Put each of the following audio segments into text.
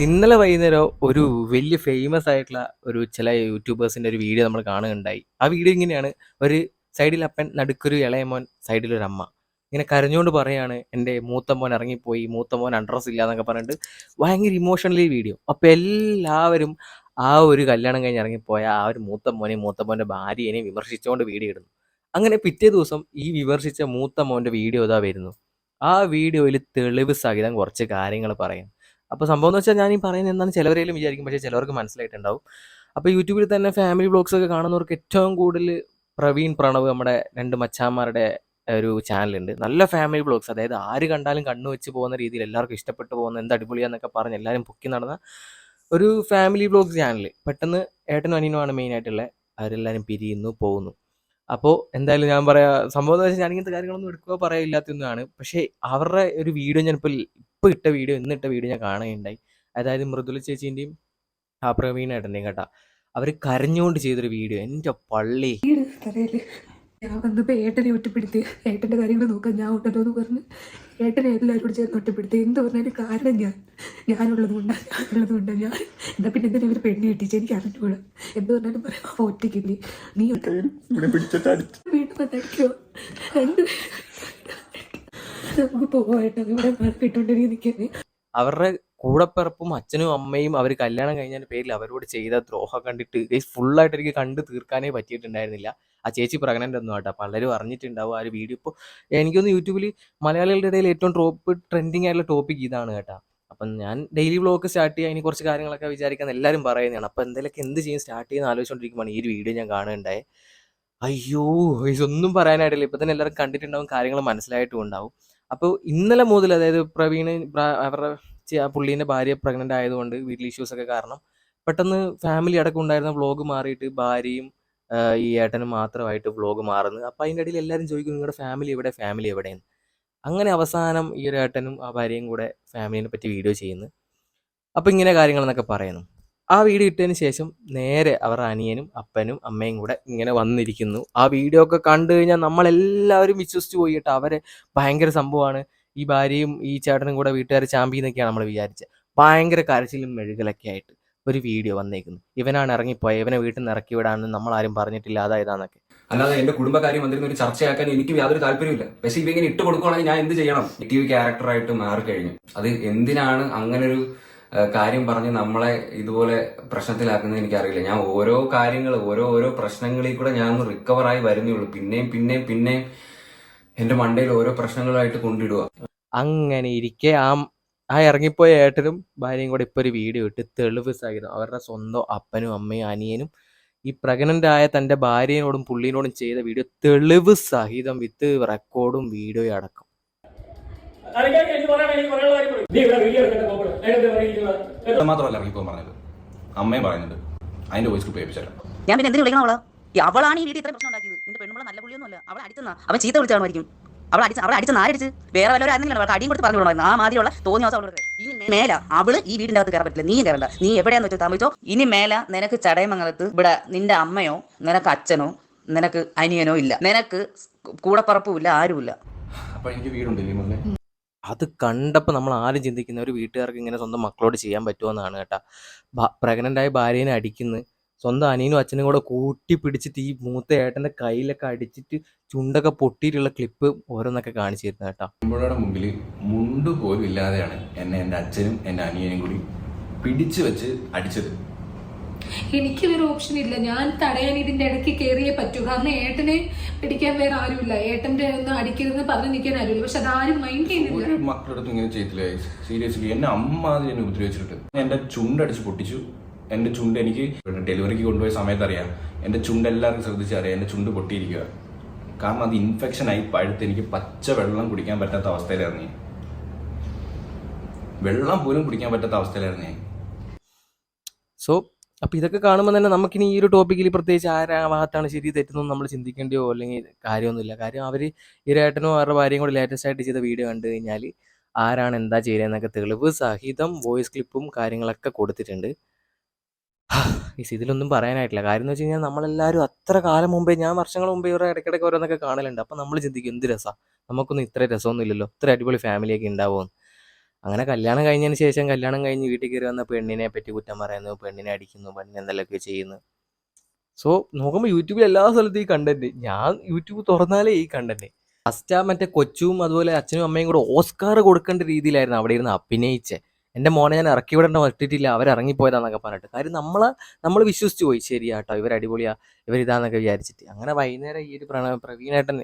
ഇന്നലെ വൈകുന്നേരം ഒരു വലിയ ഫേമസ് ആയിട്ടുള്ള ചില യൂട്യൂബേഴ്സിന്റെ ഒരു വീഡിയോ നമ്മൾ കാണുകയുണ്ടായി. ആ വീഡിയോ ഇങ്ങനെയാണ്. ഒരു സൈഡിൽ അപ്പൻ, നടുക്കൊരു ഇളയ മോൻ, സൈഡിലൊരു അമ്മ. ഇങ്ങനെ കരഞ്ഞുകൊണ്ട് പറയാണ്, എൻ്റെ മൂത്ത മോൻ ഇറങ്ങിപ്പോയി, മൂത്ത മോൻ അഡ്രസ് ഇല്ല എന്നൊക്കെ പറഞ്ഞിട്ട് ഭയങ്കര ഇമോഷണലി വീഡിയോ. അപ്പോൾ എല്ലാവരും ആ ഒരു കല്യാണം കഴിഞ്ഞ് ഇറങ്ങിപ്പോയ ആ ഒരു മൂത്ത മോനെയും മൂത്ത മോൻ്റെ ഭാര്യയെയും വിമർശിച്ചുകൊണ്ട് വീഡിയോ ഇടുന്നു. അങ്ങനെ പിറ്റേ ദിവസം ഈ വിമർശിച്ച മൂത്ത മോൻ്റെ വീഡിയോ ഇതാ വരുന്നു. ആ വീഡിയോയിൽ തെളിവ് സഹിതം കുറച്ച് കാര്യങ്ങൾ പറയും. അപ്പോൾ സംഭവം എന്ന് വെച്ചാൽ ഞാൻ ഈ പറയുന്നത് എന്താണെന്ന് ചിലവരേലും വിചാരിക്കും, പക്ഷേ ചിലവർക്ക് മനസ്സിലായിട്ടുണ്ടാവും. അപ്പോൾ യൂട്യൂബിൽ തന്നെ ഫാമിലി വ്ളോഗ്സ് ഒക്കെ കാണുന്നവർക്ക് ഏറ്റവും കൂടുതൽ പ്രവീൺ, പ്രണവ്, നമ്മുടെ രണ്ട് മച്ചാന്മാരുടെ ഒരു ചാനലുണ്ട്. നല്ല ഫാമിലി വ്ളോഗ്സ്, അതായത് ആര് കണ്ടാലും കണ്ണു വെച്ച് പോകുന്ന രീതിയിൽ എല്ലാവർക്കും ഇഷ്ടപ്പെട്ടു പോകുന്ന, എന്ത് അടിപൊളിയാന്നൊക്കെ പറഞ്ഞ് എല്ലാവരും പൊക്കി നടന്ന ഒരു ഫാമിലി വ്ളോഗ് ചാനൽ. പെട്ടെന്ന് ഏട്ടനും അനിയനുമാണ് മെയിനായിട്ടുള്ളത്. അവരെല്ലാവരും പിരിയുന്നു, പോകുന്നു. അപ്പോൾ എന്തായാലും ഞാൻ പറയാ, സംഭവം എന്ന് വെച്ചാൽ ഞാൻ ഇങ്ങനത്തെ കാര്യങ്ങളൊന്നും എടുക്കുക പറയാനില്ലാത്തൊന്നാണ്. പക്ഷേ അവരുടെ ഒരു വീഡിയോ ഇപ്പോൾ ഇട്ട വീഡിയോ, ഇന്നിട്ട വീഡിയോ ഞാൻ കാണുകയുണ്ടായി. അതായത് മൃദുല ചേച്ചീൻ്റെയും ആ പ്രവീൺ ഏട്ടൻ്റെയും കേട്ടാ, അവർ കരഞ്ഞുകൊണ്ട് ചെയ്തൊരു വീഡിയോ. എൻ്റെ പള്ളി, തറയില് ഞാൻ വന്നപ്പോൾ ഏട്ടനെ ഒറ്റപ്പെടുത്തി, ഏട്ടൻ്റെ കാര്യങ്ങൾ നോക്കാൻ ഞാൻ ഉണ്ടല്ലോ എന്ന് പറഞ്ഞ് ഏട്ടനെ എല്ലാവരും കൂടി ചേർന്ന് ഒറ്റപ്പെടുത്തി. എന്ത് പറഞ്ഞാലും കാരണം ഞാനുള്ളത് കൊണ്ടാണ് ഞാൻ. എന്നാ പിന്നെ എന്തിനാ ഇവർ പെണ്ണി കെട്ടിച്ച് എനിക്ക് അറിഞ്ഞുകൂടാ. എന്ത് പറഞ്ഞാലും പറയാം, ഒറ്റയ്ക്കില്ലേ നീ വീണ്ടും വന്നടിക്കോ, നമുക്ക് പോവാട്ടോ, ഇവിടെ കിട്ടുണ്ടെങ്കിൽ നിൽക്കുന്നേ. അവരുടെ കൂടപ്പിറപ്പും അച്ഛനും അമ്മയും അവർ കല്യാണം കഴിഞ്ഞതിൻ്റെ പേരിൽ അവരോട് ചെയ്ത ദ്രോഹം കണ്ടിട്ട് ഫുള്ളായിട്ട് എനിക്ക് കണ്ടു തീർക്കാനേ പറ്റിയിട്ടുണ്ടായിരുന്നില്ല. ആ ചേച്ചി പ്രഗ്നൻ്റ് ഒന്നും കേട്ടോ, പലരും അറിഞ്ഞിട്ടുണ്ടാവും ആ ഒരു വീഡിയോ. ഇപ്പോൾ എനിക്കൊന്ന് യൂട്യൂബിൽ മലയാളികളുടെ ഇടയിൽ ഏറ്റവും ട്രെൻഡിങ് ആയിട്ടുള്ള ടോപ്പിക് ഇതാണ് കേട്ടോ. അപ്പം ഞാൻ ഡെയിലി വ്ളോഗ് സ്റ്റാർട്ട് ചെയ്യാൻ ഇനി കുറച്ച് കാര്യങ്ങളൊക്കെ വിചാരിക്കാൻ എല്ലാവരും പറയുന്നതാണ്. അപ്പോൾ എന്ത് ചെയ്യും സ്റ്റാർട്ട് ചെയ്യുന്ന ആലോചിച്ചുകൊണ്ടിരിക്കുമ്പോൾ ഈ ഒരു വീഡിയോ ഞാൻ കാണുകയുണ്ടായി. അയ്യോ, ഇതൊന്നും പറയാനായിട്ടില്ല. ഇപ്പം തന്നെ എല്ലാവരും കണ്ടിട്ടുണ്ടാവും, കാര്യങ്ങൾ മനസ്സിലായിട്ടും ഉണ്ടാവും. അപ്പോൾ ഇന്നലെ മുതൽ, അതായത് പ്രവീണ് അവരുടെ പുള്ളീൻ്റെ ഭാര്യ പ്രഗ്നൻ്റ് ആയതുകൊണ്ട് വീട്ടിൽ ഇഷ്യൂസൊക്കെ കാരണം പെട്ടെന്ന് ഫാമിലി അടക്കം ഉണ്ടായിരുന്ന വ്ളോഗ് മാറിയിട്ട് ഭാര്യയും ഈ ഏട്ടനും മാത്രമായിട്ട് വ്ളോഗ് മാറുന്നത്. അപ്പോൾ അതിൻ്റെ ഇടയിൽ എല്ലാവരും ചോദിക്കും, നിങ്ങളുടെ ഫാമിലി എവിടെയെന്ന്. അങ്ങനെ അവസാനം ഈ ഒരു ഏട്ടനും ആ ഭാര്യയും കൂടെ ഫാമിലിനെ പറ്റി വീഡിയോ ചെയ്യുന്നു. അപ്പോൾ ഇങ്ങനെ കാര്യങ്ങളെന്നൊക്കെ പറയുന്നു. ആ വീഡിയോ ഇട്ടതിന് ശേഷം നേരെ അവരുടെ അനിയനും അപ്പനും അമ്മയും കൂടെ ഇങ്ങനെ വന്നിരിക്കുന്നു. ആ വീഡിയോ ഒക്കെ കണ്ടു കഴിഞ്ഞാൽ നമ്മളെല്ലാവരും വിശ്വസിച്ച് പോയി കേട്ടോ. അവരെ ഭയങ്കര സംഭവമാണ്, ഈ ഭാര്യയും ഈ ചേട്ടനും കൂടെ വീട്ടുകാർ ചാമ്പിന്നൊക്കെയാണ് നമ്മൾ വിചാരിച്ചത്. ഭയങ്കര കരച്ചിലും മെഴുകലൊക്കെ ആയിട്ട് ഒരു വീഡിയോ വന്നേക്കുന്നു. ഇവനാണ് ഇറങ്ങിപ്പോയത്, ഇവനെ വീട്ടിൽ നിന്ന് ഇറക്കി വിടാമെന്ന് നമ്മളാരും പറഞ്ഞിട്ടില്ല, അതായതാന്നൊക്കെ. അല്ലാതെ എന്റെ കുടുംബകാര്യം വന്നിരുന്ന ഒരു ചർച്ചയാക്കാൻ എനിക്ക് യാതൊരു താല്പര്യമില്ല. പക്ഷെ ഇവ ഇങ്ങനെ ഇട്ട് കൊടുക്കുകയാണെങ്കിൽ ഞാൻ എന്ത് ചെയ്യണം? നെഗറ്റീവ് ക്യാരക്ടറായിട്ട് മാറിക്കഴിഞ്ഞു. അത് എന്തിനാണ് അങ്ങനൊരു കാര്യം പറഞ്ഞ് നമ്മളെ ഇതുപോലെ പ്രശ്നത്തിലാക്കുന്നത് എനിക്കറിയില്ല. ഞാൻ ഓരോ കാര്യങ്ങൾ, ഓരോ പ്രശ്നങ്ങളിൽ കൂടെ ഞാൻ ഒന്ന് റിക്കവർ ആയി വരുന്നേ പിന്നെയും എന്റെ മണ്ടയിൽ ഓരോ പ്രശ്നങ്ങളായിട്ട് കൊണ്ടിടുക. അങ്ങനെ ഇരിക്കെ ആ ഇറങ്ങിപ്പോയ ഏട്ടനും ഭാര്യയും കൂടെ ഇപ്പോൾ ഒരു വീഡിയോ ഇട്ട് തെളിവ് സഹിതം അവരുടെ സ്വന്തം അപ്പനും അമ്മയും അനിയനും ഈ പ്രഗ്നന്റ് ആയ തൻ്റെ ഭാര്യയോടും പുള്ളീനോടും ചെയ്ത വീഡിയോ തെളിവ് സഹിതം വിത്ത് റെക്കോർഡും വീഡിയോയും അടക്കം. മാത്രമല്ല ഇറങ്ങിപ്പോ പറഞ്ഞത്, അമ്മയും പറയുന്നുണ്ട്. അതിന്റെ വോയിസ് ക്ലിപ്പ് ഏൽപ്പിച്ചാലും ഞാൻ പിന്നെ എന്തിനു വിളിക്കണം? അവളാണ് ഈ വീട്ടിൽ ഇത്ര പ്രശ്നം ഉണ്ടാക്കിയത്. നിന്റെ പെണ്ണുമ്പോൾ നല്ല പുള്ളിയൊന്നും അല്ല. അവൾ അടിച്ചെന്നാ അവൻ ചീത്ത വിളിച്ചാണായിരിക്കും. അവളെ അടിച്ച നാരടിച്ച് വേറെ വല്ലവരും ആയിരുന്നെങ്കിലും അവൾക്ക് അടിയും കൊടുത്ത് പറഞ്ഞു വിടണമായിരുന്നു. ആ മാതിരിയുള്ള തോന്നിയ ദിവസം അവളോട് ഇനി മേല അവള് ഈ വീടിന്റെ അകത്ത് കയറാൻ പറ്റില്ല. നീ കയറണ്ട, നീ എവിടെയാന്ന് വെച്ചാൽ താമസിച്ചോ. ഇനി മേല നിനക്ക് ചടയമംഗലത്ത് ഇവിടെ നിന്റെ അമ്മയോ നിനക്ക് അച്ഛനോ നിനക്ക് അനിയനോ ഇല്ല, നിനക്ക് കൂടപ്പറപ്പും ഇല്ല, ആരുമില്ല. അപ്പൊ എനിക്ക് വീടുണ്ട്. അത് കണ്ടപ്പോൾ നമ്മൾ ആരും ചിന്തിക്കുന്ന ഒരു വീട്ടുകാർക്ക് ഇങ്ങനെ സ്വന്തം മക്കളോട് ചെയ്യാൻ പറ്റുമെന്നാണ് കേട്ടോ. പ്രഗ്നൻ്റ് ആയ ഭാര്യേനെ അടിക്കുന്നു, സ്വന്തം അനിയനും അച്ഛനും കൂടെ കൂട്ടി പിടിച്ചിട്ട് ഈ മൂത്ത ഏട്ടൻ്റെ കയ്യിലൊക്കെ അടിച്ചിട്ട് ചുണ്ടൊക്കെ പൊട്ടിയിട്ടുള്ള ക്ലിപ്പ് ഓരോന്നൊക്കെ കാണിച്ചു തരുന്നത് കേട്ടോ. നമ്മുടെ മുമ്പിൽ മുണ്ട് പോലും ഇല്ലാതെയാണ് എന്നെ എൻ്റെ അച്ഛനും എൻ്റെ അനിയനും കൂടി പിടിച്ചു വെച്ച് അടിച്ചത്. എനിക്ക് വേറെ ഓപ്ഷൻ ഇല്ല. ഞാൻ തടയാൻ ഇതിന്റെ ഇടയ്ക്ക് കയറിയേ പറ്റൂ. കാരണം ഏട്ടനെ പിടിക്കാൻ വേറെ ആരുമില്ല. ഏട്ടന്റെ ഒന്ന് അടിക്കരുതെന്ന് പറഞ്ഞു നിൽക്കാൻ ആരുമില്ല. പക്ഷെ അതാരും മൈൻഡ് ചെയ്യുന്നില്ല. ഒരു മക്കളുടെ അടുത്ത് ഇങ്ങനെ ചെയ്തില്ല. സീരിയസ്ലി എന്നെ അമ്മ അതിന് എന്നെ ഉപദ്രവിച്ചിട്ട് എന്റെ ചുണ്ടടിച്ച് പൊട്ടിച്ചു. എന്റെ ചുണ്ട് എനിക്ക് ഡെലിവറിക്ക് കൊണ്ടുപോയ സമയത്ത് അറിയാം, എന്റെ ചുണ്ട് എല്ലാവർക്കും ശ്രദ്ധിച്ചറിയാം, എന്റെ ചുണ്ട് പൊട്ടിയിരിക്കുക. കാരണം അത് ഇൻഫെക്ഷൻ ആയി പഴുത്ത് എനിക്ക് പച്ച വെള്ളം കുടിക്കാൻ പറ്റാത്ത അവസ്ഥയിലായിരുന്നു. വെള്ളം പോലും കുടിക്കാൻ പറ്റാത്ത അവസ്ഥയിലായിരുന്നു. സോ അപ്പോൾ ഇതൊക്കെ കാണുമ്പോൾ തന്നെ നമുക്കിനി ഈ ഒരു ടോപ്പിക്കിൽ പ്രത്യേകിച്ച് ആരാ ഭാഗത്താണ് ശരി തെറ്റെന്നൊന്നും നമ്മൾ ചിന്തിക്കേണ്ടിയോ അല്ലെങ്കിൽ കാര്യമൊന്നുമില്ല. കാര്യം അവർ ഈ ഏട്ടനോ അവരുടെ ഭാര്യയും കൂടി ലേറ്റസ്റ്റ് ആയിട്ട് ചെയ്ത വീഡിയോ കണ്ടു കഴിഞ്ഞാൽ ആരാണ് എന്താ ചെയ്യുന്നതെന്നൊക്കെ തെളിവ് സഹിതം വോയിസ് ക്ലിപ്പും കാര്യങ്ങളൊക്കെ കൊടുത്തിട്ടുണ്ട്. ഇതിലൊന്നും പറയാനായിട്ടില്ല. കാര്യം എന്ന് വെച്ച് കഴിഞ്ഞാൽ നമ്മളെല്ലാവരും അത്ര കാലം മുമ്പേ, ഞാൻ വർഷങ്ങൾ മുമ്പേ ഇവരുടെ ഇടയ്ക്കിടയ്ക്ക് ഓരോന്നൊക്കെ കാണലുണ്ട്. അപ്പം നമ്മൾ ചിന്തിക്കും എന്ത് രസമാണ്, നമുക്കൊന്നും ഇത്ര രസമൊന്നും ഇല്ലല്ലോ, ഇത്ര അടിപൊളി ഫാമിലിയൊക്കെ ഉണ്ടാവുമെന്ന്. അങ്ങനെ കല്യാണം കഴിഞ്ഞതിന് ശേഷം കല്യാണം കഴിഞ്ഞ് വീട്ടിൽ കയറി വന്ന പെണ്ണിനെ പറ്റി കുറ്റം പറയുന്നു, പെണ്ണിനെ അടിക്കുന്നു, പെണ്ണിനെ എന്തെങ്കിലുമൊക്കെ ചെയ്യുന്നു. സോ നോക്കുമ്പോൾ യൂട്യൂബിൽ എല്ലാ സ്ഥലത്തും ഈ കണ്ടന്റ്. ഞാൻ യൂട്യൂബ് തുറന്നാലേ ഈ കണ്ടന്റ്. ഫസ്റ്റ് ആ മറ്റേ കൊച്ചും അതുപോലെ അച്ഛനും അമ്മയും കൂടെ ഓസ്കാർ കൊടുക്കേണ്ട രീതിയിലായിരുന്നു അവിടെ ഇരുന്ന് അഭിനയിച്ചേ. എൻ്റെ മോനെ ഞാൻ ഇറക്കി വിടേണ്ട പറ്റിയിട്ടില്ല, അവരിറങ്ങിപ്പോയതാന്നൊക്കെ പറഞ്ഞിട്ട്. കാര്യം നമ്മൾ വിശ്വസിച്ച് പോയി, ശരിയാട്ടോ ഇവർ അടിപൊളിയാ ഇവരിതാന്നൊക്കെ വിചാരിച്ചിട്ട്. അങ്ങനെ വൈകുന്നേരം ഈ ഒരു പ്രവീണേട്ടൻ,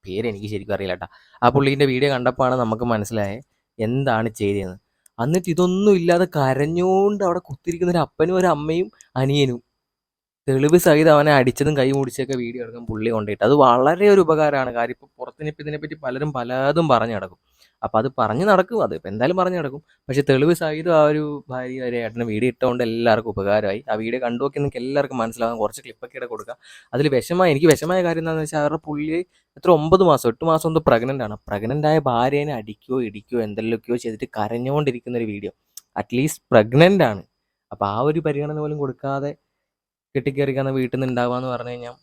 പേര് എനിക്ക് ശരിക്കും അറിയില്ല കേട്ടോ, ആ പുള്ളീൻ്റെ വീഡിയോ കണ്ടപ്പോഴാണ് നമുക്ക് മനസ്സിലായത് എന്താണ് ചെയ്തതെന്ന്. എന്നിട്ട് ഇതൊന്നും ഇല്ലാതെ കരഞ്ഞുകൊണ്ട് അവിടെ കുത്തിരിക്കുന്ന ഒരു അപ്പനും ഒരു അമ്മയും അനിയനും തെളിവ് സഹിതം അവനെ അടിച്ചതും കൈ മുടിച്ചൊക്കെ വീഡിയോ എടുക്കാൻ പുള്ളി കൊണ്ടിട്ട്. അത് വളരെ ഒരു ഉപകാരമാണ്. കാര്യം ഇപ്പോൾ പുറത്തിനിപ്പോൾ ഇതിനെപ്പറ്റി പലരും പലതും പറഞ്ഞു നടക്കും. അപ്പോൾ അത് പറഞ്ഞു നടക്കും, അത് ഇപ്പം എന്തായാലും പറഞ്ഞു നടക്കും. പക്ഷെ തെളിവ് സഹിതം ആ ഒരു ഭാര്യ ഒരു ഏട്ടന് വീഡിയോ ഇട്ടുകൊണ്ട് എല്ലാവർക്കും ഉപകാരമായി. ആ വീഡിയോ കണ്ടു നോക്കി നിങ്ങൾക്ക് എല്ലാവർക്കും മനസ്സിലാകും. കുറച്ച് ക്ലിപ്പൊക്കെ ഇവിടെ കൊടുക്കുക. അതിൽ എനിക്ക് വിഷമമായ കാര്യം എന്താണെന്ന് വെച്ചാൽ അവരുടെ പുള്ളി എത്ര 9 മാസം 8 മാസം എന്തോ പ്രഗ്നൻ്റ് ആണ്. പ്രഗ്നൻ്റ് ആയ ഭാര്യേനെ അടിക്കുകയോ ഇടിക്കുകയോ എന്തെങ്കിലുമൊക്കെയോ ചെയ്തിട്ട് കരഞ്ഞുകൊണ്ടിരിക്കുന്ന ഒരു വീഡിയോ. അറ്റ്ലീസ്റ്റ് പ്രഗ്നൻ്റ് ആണ്. അപ്പോൾ ആ ഒരു പരിഗണന പോലും കൊടുക്കാതെ കെട്ടിക്കയറിക്കാന്ന് വീട്ടിൽ നിന്ന് ഉണ്ടാവുക എന്ന് പറഞ്ഞു കഴിഞ്ഞാൽ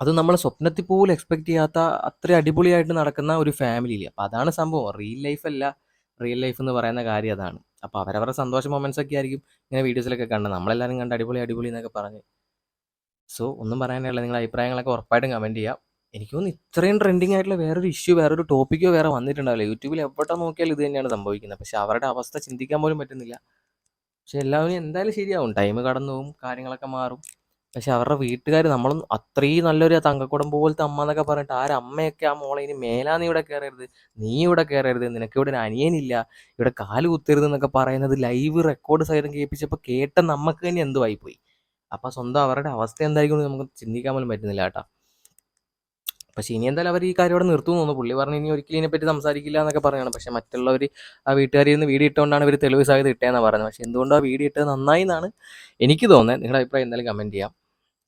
അത് നമ്മൾ സ്വപ്നത്തിൽ പോലും എക്സ്പെക്ട് ചെയ്യാത്ത അത്ര അടിപൊളിയായിട്ട് നടക്കുന്ന ഒരു ഫാമിലിയിൽ. അപ്പോൾ അതാണ് സംഭവം. റിയൽ ലൈഫ് അല്ല, റിയൽ ലൈഫ് എന്ന് പറയുന്ന കാര്യം അതാണ്. അപ്പോൾ അവരവരുടെ സന്തോഷ മൊമെൻറ്റ്സ് ഒക്കെ ആയിരിക്കും ഇങ്ങനെ വീഡിയോസിലൊക്കെ കണ്ടത്. നമ്മളെല്ലാവരും കണ്ട് അടിപൊളി അടിപൊളി എന്നൊക്കെ പറഞ്ഞ്. സോ ഒന്നും പറയാനുള്ള, നിങ്ങളുടെ അഭിപ്രായങ്ങളൊക്കെ ഉറപ്പായിട്ടും കമൻറ്റ് ചെയ്യാം. എനിക്ക് തോന്നുന്നു ഇത്രയും ട്രെൻഡിങ് ആയിട്ടുള്ള വേറൊരു ഇഷ്യൂ, വേറൊരു ടോപ്പിക്കോ വേറെ വന്നിട്ടുണ്ടാവില്ല. യൂട്യൂബിൽ എവിടെ നോക്കിയാലും ഇത് തന്നെയാണ് സംഭവിക്കുന്നത്. പക്ഷെ അവരുടെ അവസ്ഥ ചിന്തിക്കാൻ പോലും പറ്റുന്നില്ല. പക്ഷെ എല്ലാവരും എന്തായാലും ശരിയാവും, ടൈം കടന്നു പോകും, കാര്യങ്ങളൊക്കെ മാറും. പക്ഷെ അവരുടെ വീട്ടുകാർ, നമ്മളൊന്നും അത്രയും നല്ലൊരു തങ്കക്കുടം പോലത്തെ അമ്മ എന്നൊക്കെ പറഞ്ഞിട്ട് അമ്മയൊക്കെ ആ മോളെ ഇനി മേലാ നീ ഇവിടെ കയറരുത്, നീ ഇവിടെ കയറരുത്, നിനക്ക് ഇവിടെ ഒരു അനിയനില്ല, ഇവിടെ കാല് കുത്തരുത് എന്നൊക്കെ പറയുന്നത് ലൈവ് റെക്കോർഡ് സഹിതം കേൾപ്പിച്ചപ്പോൾ കേട്ട നമുക്ക് തന്നെ എന്തോ ആയിപ്പോയി. അപ്പം സ്വന്തം അവരുടെ അവസ്ഥ എന്തായിരിക്കും നമുക്ക് ചിന്തിക്കാൻ പോലും പറ്റുന്നില്ല കേട്ടോ. പക്ഷേ ഇനി എന്തായാലും അവർ ഈ കാര്യം ഇവിടെ നിർത്തുമെന്ന് തോന്നുന്നു. പുള്ളി പറഞ്ഞ് ഇനി ഒരിക്കലും ഇതിനെപ്പറ്റി സംസാരിക്കില്ല എന്നൊക്കെ പറയുകയാണ്. പക്ഷേ മറ്റുള്ളവർ ആ വീട്ടുകാരിൽ നിന്ന് വീഡിയോ ഇട്ടുകൊണ്ടാണ് ഇവർ തെളിവ് സാധ്യത ഇട്ടതെന്നാണ് പറയുന്നത്. പക്ഷേ എന്തുകൊണ്ടോ ആ വീഡിയോ ഇട്ടത് നന്നായി എന്നാണ് എനിക്ക് തോന്നുന്നത്. നിങ്ങളുടെ അഭിപ്രായം എന്തായാലും കമൻറ്റ് ചെയ്യാം.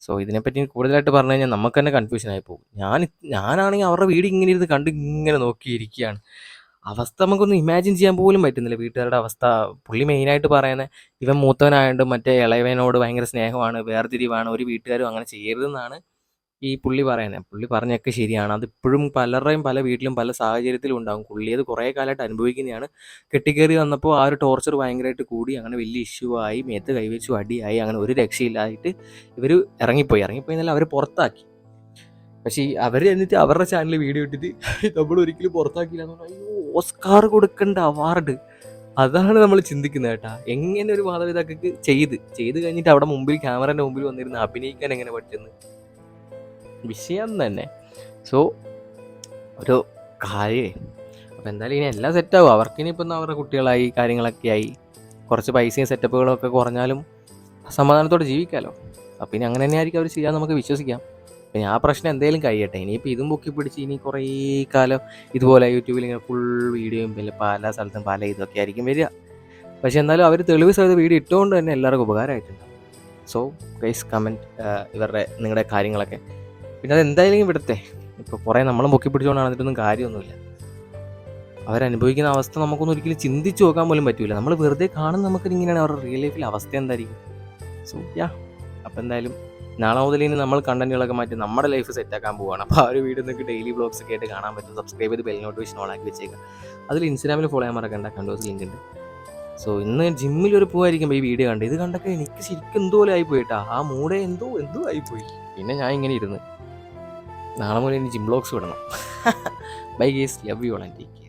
സോ ഇതിനെപ്പറ്റി കൂടുതലായിട്ട് പറഞ്ഞു കഴിഞ്ഞാൽ നമുക്ക് തന്നെ കൺഫ്യൂഷനായി പോകും. ഞാനാണെങ്കിൽ അവരുടെ വീഡിയോ ഇങ്ങനെ ഇരുന്ന് കണ്ട് ഇങ്ങനെ നോക്കിയിരിക്കുകയാണ്. അവസ്ഥ നമുക്കൊന്നും ഇമാജിൻ ചെയ്യാൻ പോലും പറ്റുന്നില്ല വീട്ടുകാരുടെ അവസ്ഥ. പുള്ളി മെയിനായിട്ട് പറയുന്നത് ഇവൻ മൂത്തവനായതുകൊണ്ട് മറ്റേ ഇളയവനോട് ഭയങ്കര സ്നേഹമാണ്, വേർതിരിവാണ്, ഒരു വീട്ടുകാരും അങ്ങനെ ചെയ്യരുതെന്നാണ് ഈ പുള്ളി പറയുന്നത്. പുള്ളി പറഞ്ഞൊക്കെ ശരിയാണ്. അതിപ്പോഴും പലരുടെയും പല വീട്ടിലും പല സാഹചര്യത്തിലും ഉണ്ടാകും. പുള്ളി അത് കുറേ കാലമായിട്ട് അനുഭവിക്കുന്നതാണ്. കെട്ടിക്കയറി വന്നപ്പോൾ ആ ഒരു ടോർച്ചർ ഭയങ്കരമായിട്ട് കൂടി, അങ്ങനെ വലിയ ഇഷ്യൂ ആയി, മേത്ത് കൈവച്ചു അടിയായി, അങ്ങനെ ഒരു രക്ഷയില്ലായിട്ട് ഇവർ ഇറങ്ങിപ്പോയി എന്നല്ല അവർ പുറത്താക്കി. പക്ഷേ അവർ എന്നിട്ട് അവരുടെ ചാനലിൽ വീഡിയോ ഇട്ടിട്ട് നമ്മൾ ഒരിക്കലും പുറത്താക്കിയില്ല എന്ന് പറഞ്ഞാൽ അയ്യോ ഓസ്കാർ കൊടുക്കേണ്ട അവാർഡ്. അതാണ് നമ്മൾ ചിന്തിക്കുന്നത് കേട്ടാ. എങ്ങനെ ഒരു മാതാപിതാക്കൾക്ക് ചെയ്ത് കഴിഞ്ഞിട്ട് അവിടെ മുമ്പിൽ ക്യാമറേൻ്റെ മുമ്പിൽ വന്നിരുന്ന് അഭിനയിക്കാൻ എങ്ങനെ പറ്റുന്നു വിഷയം തന്നെ. സോ ഒരു കാര്യമേ. അപ്പോൾ എന്തായാലും ഇനി എല്ലാം സെറ്റാവും. അവർക്കിനിയിപ്പം അവരുടെ കുട്ടികളായി കാര്യങ്ങളൊക്കെ ആയി കുറച്ച് പൈസയും സെറ്റപ്പുകളൊക്കെ കുറഞ്ഞാലും സമാധാനത്തോടെ ജീവിക്കാമല്ലോ. അപ്പം ഇനി അങ്ങനെ തന്നെ ആയിരിക്കും അവർ ചെയ്യാൻ നമുക്ക് വിശ്വസിക്കാം. പിന്നെ ആ പ്രശ്നം എന്തെങ്കിലും കഴിയട്ടെ. ഇനിയിപ്പോൾ ഇതും പൊക്കി പിടിച്ച് ഇനി കുറേ കാലം ഇതുപോലെ യൂട്യൂബിൽ ഇങ്ങനെ ഫുൾ വീഡിയോയും പിന്നെ പല സ്ഥലത്തും പല ഇതൊക്കെ ആയിരിക്കും വരിക. പക്ഷെ എന്നാലും അവർ തെളിവ് സഹിത വീഡിയോ ഇട്ടുകൊണ്ട് തന്നെ എല്ലാവർക്കും ഉപകാരമായിട്ടുണ്ട്. സോ ഗൈസ് കമൻറ്റ് നിങ്ങളുടെ കാര്യങ്ങളൊക്കെ. പിന്നെ അതെന്തായാലും വിടത്തെ. ഇപ്പോൾ കുറേ നമ്മളും പൊക്കി പിടിച്ചുകൊണ്ടാണ് അതിട്ടൊന്നും കാര്യമൊന്നുമില്ല. അവരനുഭവിക്കുന്ന അവസ്ഥ നമുക്കൊന്നും ഒരിക്കലും ചിന്തിച്ച് നോക്കാൻ പോലും പറ്റില്ല. നമ്മൾ വെറുതെ കാണുന്ന നമുക്കിങ്ങനെയാണ് അവരുടെ റിയൽ ലൈഫിൽ അവസ്ഥ എന്തായിരിക്കും. സോ അപ്പോൾ എന്തായാലും നാളെ മുതൽ ഇനി നമ്മൾ കണ്ടന്റുകളൊക്കെ മാറ്റി നമ്മുടെ ലൈഫ് സെറ്റാക്കാൻ പോവുകയാണ്. അപ്പോൾ ആ ഒരു വീഡിയോ നിങ്ങൾക്ക് ഡെയിലി വ്ളോഗ്സ് ഒക്കെ ആയിട്ട് കാണാൻ പറ്റും. സബ്സ്ക്രൈബ് ചെയ്ത് ബെൽ നോട്ടിഫിക്കേഷൻ ഓൺ ആക്കി വെച്ചേക്കുക. അതിൽ ഇൻസ്റ്റാഗ്രാമിൽ ഫോളോ ചെയ്യാൻ മറക്കണ്ട, കണ്ടോസ് ലിങ്ക് ഉണ്ട്. സോ ഇന്ന് ജിമ്മിലൊരു പോകായിരിക്കും ഈ വീഡിയോ കണ്ട്. ഇത് കണ്ടൊക്കെ എനിക്ക് ശരിക്കും എന്തോലെ ആയിപ്പോയിട്ടാ. ആ മൂടെ എന്തോ ആയിപ്പോയി. പിന്നെ ഞാൻ ഇങ്ങനെ ഇരുന്ന് നാളെ മുതൽ ഇനി ജിം വ്ളോഗ്സ് വിടണം. By guys, love you all and take care.